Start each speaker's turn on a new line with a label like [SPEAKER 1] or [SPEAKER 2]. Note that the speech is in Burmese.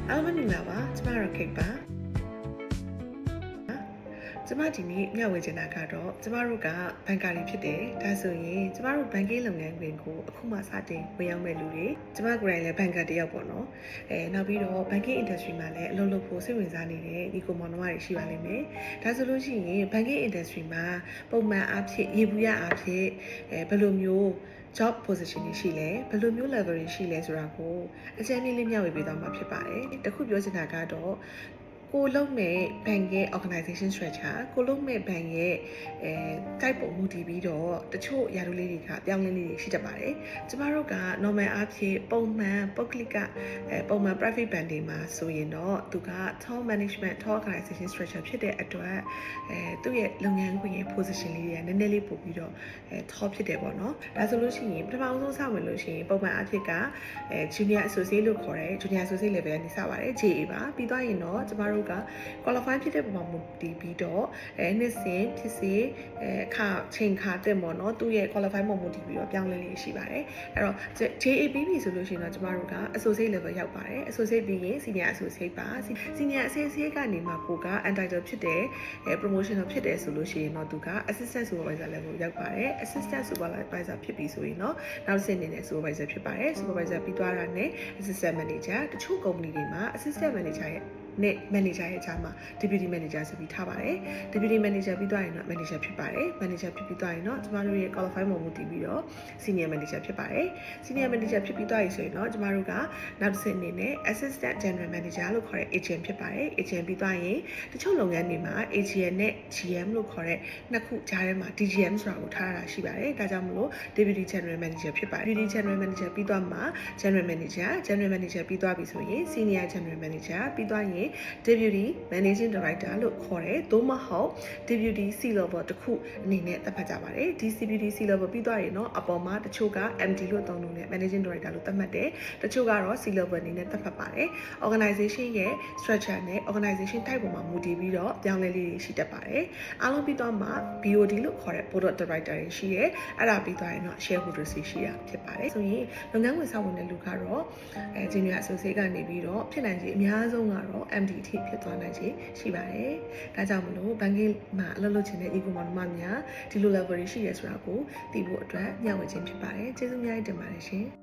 [SPEAKER 1] အားလုံးမင်္ဂလာပါကျမတို့ခိတ်ပါကျမဒီနေ့မျှဝေချင်တာကတော့ကျမတို့ကဘဏ်ကာရီဖြစ်တယ်ဒါဆိုရင်ကျမတို့ဘဏ်ကိလုပ်ငန်းခွင်ကိုအခုမှစတင်ဝင်ရောက်မဲ့လူတွေကျမကိုယ်တိုင်လည်းဘဏ်ကာတယောက်ပေါ့နော်နောက်ပြီးတော့ banking industry မှာလည်းအလုပ်လုပ်ဖို့စိတ်ဝင်စားနေတဲ့ဒီကိုမောင်နှမတွေရှိပါလိမ့်မယ်ဒါဆိုလို့ရှိရင် banking industry မှာပုံမှန်အားဖြင့်ရေဘူးရအားဖြင့်ဘယ်လိုမျိုးjob position တွေရှိလဲဘယ်လိုမျိုး level တွေရှိလဲဆိုတာကိုအကြံဉာဏ်လေးမျှဝေပေးသွားမှာဖြစ်ပါတယ်တခုပြောချင်တာကတော့ကိုလုံးမဲ့ဘဏ်ရဲ့ organization structure ကိုလုံးမဲ့ဘဏ်ရဲ့ type ပုံမူတည်ပြီးတော့တချို့ယာရုလေးတွေကပြောင်းလဲလေးတွေရှိတတ်ပါတယ်ကျမတို့က normal အားဖြင့်ပုံမှန်ပုဂ္ဂလိကပုံမှန် private bank တွေမှာဆိုရင်တော့သူက top management top organization structure ဖြစ်တဲ့အတွက်သူ့ရဲ့လုပ်ငန်းခွင်ရဲ့ position လေးတွေကနည်းနည်းလေးပို့ပြီးတော့top ဖြစ်တယ်ပေါ့နော်ဒါဆိုလို့ရှိရင်ပထမဆုံးစဝင်လို့ရှိရင်ပုံမှန်အားဖြင့်ကjunior associate လို့ခေါ်တယ် junior associate level ကနေစပါတယ် JA ပါပြီးသွားရင်တော့ကျမတို့က qualify ဖြစ်တဲ့ပုံမှာမူတည်ပြီးတော့နှစ်စဉ်ဖြစ်စေအခချိန်ခါတက်ပေါ့နော်သူ့ရဲ့ qualify ပုံမူတည်ပြီးတော့ပြောင်းလဲလေးရှိပါတယ်အဲ့တော့ JAPB ဆိုလို့ရှိရင်တော့ကျမတို့က associate level ရောက်ပါတယ် associate ပြီးရင် senior associate ပါ senior associate ကနေမှကိုက entitled ဖြစ်တဲ့ promotion ဖြစ်တယ်ဆိုလို့ရှိရင်တော့သူက assistant supervisor level ရောက်ပါတယ် assistant supervisor ဖြစ်ပြီဆိုရင်တော့နောက်တစ်ဆင့်အနေနဲ့ supervisor ဖြစ်ပါတယ် supervisor ပြီးသွားတာနဲ့ assistant manager တချို့ company တွေမှာ assistant manager ရဲ့နဲ့ manager ရဲ့အခြားမှာ deputy manager ဆိုပြီးထားပါတယ် deputy manager ပြီးသွားရင်တော့ manager ဖြစ်ပါတယ် manager ဖြစ်ပြီးသွားရင်တော့ကျမတို့ရဲ့ qualify ပုံမူတည်ပြီးတော့ senior manager ဖြစ်ပါတယ် senior manager ဖြစ်ပြီးသွားရင်ဆိုရင်တော့ကျမတို့ကနောက်တစ်ဆင့်အနေနဲ့ assistant general manager လို့ခေါ်တဲ့ agent ဖြစ်ပါတယ် agent ပြီးသွားရင်တချို့လုပ်ငန်းတွေမှာ agent နဲ့ GM လို့ခေါ်တဲ့နှစ်ခုကြားထဲမှာ DGM ဆိုတာကိုထားရတာရှိပါတယ်ဒါကြောင့်မလို့ deputy general manager ဖြစ်ပါတယ် deputy general manager ပြီးသွားမှာ general manager ပြီးသွားပြီဆိုရင် senior general manager ပြီးသွားရင်Deputy Managing Director လို့ခေါ်တယ်။သို့မဟုတ် Deputy C level တစ်ခုအနေနဲ့သတ်မှတ်ကြပါတယ်။ဒီ Deputy C level ပြီးသွားရင်တော့အပေါ်မှာတချို့က MD လို့သုံးလို့နဲ့ Managing Director လို့သတ်မှတ်တယ်။တချို့ကတော့ C level အနေနဲ့သတ်မှတ်ပါတယ်။ Organization ရဲ့ structure နဲ့ organization type ပေါ်မှာမူတည်ပြီးတော့ပြောင်းလဲလေးတွေရှိတတ်ပါတယ်။အားလုံးပြီးသွားမှာ BOD လို့ခေါ်တဲ့ Board of Director တွေရှိရဲ။အဲ့ဒါပြီးသွားရင်တော့ shareholders တွေရှိရဖြစ်ပါတယ်။ဆိုရင်လုပ်ငန်းဝင်ဆောင်ဝင်တဲ့လူကတော့Junior Associate ကနေပြီးတော့ဖြစ်နိုင်ခြေအများဆုံးကတော့ MD အထိဖြစ်သွားနိုင်ခြေရှိပါတယ်။ဒါကြောင့်မလို့ဘဏ်ကိမှာအလုပ်လုပ်ချင်တဲ့ eco မောင်နှမများဒီလို level တွေရှိရဲဆိုတာကိုသိဖို့အတွက်ညှဝေခြင်းဖြစ်ပါတယ်။ကျေးဇူးအများကြီးတင်ပါတယ်ရှင်။